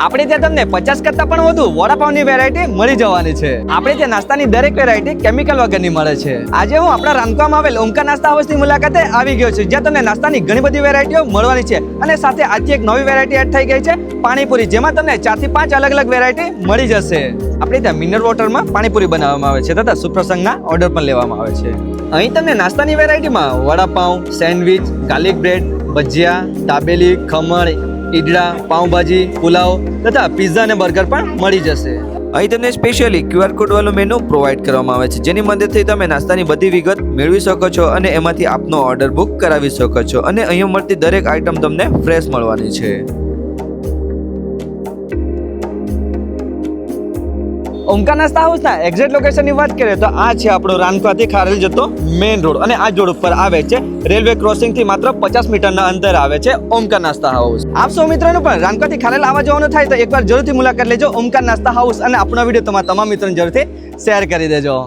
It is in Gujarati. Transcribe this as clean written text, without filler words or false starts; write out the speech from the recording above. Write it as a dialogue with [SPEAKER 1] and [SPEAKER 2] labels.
[SPEAKER 1] આપણે ત્યાં તમને 50 કરતા પણ વધુ વડાપાવની વેરાયટી મળી જવાની છે। આપણે ત્યાં નાસ્તાની દરેક વેરાયટી કેમિકલ વગરની મળે છે। આજે હું આપણા રાંધવામાં આવેલ ઓમકાર નાસ્તા હાઉસની મુલાકાતે આવી ગયો છું, જ્યાં તમને નાસ્તાની ઘણી બધી વેરાયટીઓ મળવાની છે અને સાથે આજથી એક નવી વેરાયટી એડ થઈ ગઈ છે પાણીપુરી, જેમાં તમને 4 થી 5 અલગ અલગ વેરાયટી મળી જશે। આપણે ત્યાં મિનરલ વોટરમાં પાણીપુરી બનાવવામાં આવે છે તથા સુપ્રસંગના ઓર્ડર પણ લેવામાં આવે છે। અહીં તમને નાસ્તાની વેરાયટીમાં વડાપાઉં, સેન્ડવિચ, ગાર્લિક બ્રેડ, ભજીયા, દાબેલી, ખમણ, ઈડડા, પાઉંભાજી, પુલાવ તથા પિઝા અને બર્ગર પણ મળી જશે। અહીં તમને સ્પેશિયલી QR કોડ વાળું મેનુ પ્રોવાઈડ કરવામાં આવે છે, જેની મદદથી તમે નાસ્તાની બધી વિગત મેળવી શકો છો અને એમાંથી આપનો ઓર્ડર બુક કરાવી શકો છો અને અહીંયા મળતી દરેક આઈટમ તમને ફ્રેશ મળવાની છે। ઓમકાર નાસ્તા હાઉસના એક્ઝેક્ટ લોકેશનની વાત કરીએ તો આ છે આપણો રાનકાથી ખારેલ જતો મેઇન રોડ અને આ રોડ ઉપર આવે છે રેલવે ક્રોસિંગ થી માત્ર 50 મીટરના અંતર આવે છે ઓમકાર નાસ્તા હાઉસ। આપ સૌ મિત્રોને પણ રાનકાથી ખારેલ આવવા જવાનું થાય તો એકવાર જરૂરથી મુલાકાત લેજો ઓમકાર નાસ્તા હાઉસ અને આપણો વિડીયો તમારા તમામ મિત્રોને જરૂરથી શેર કરી દેજો।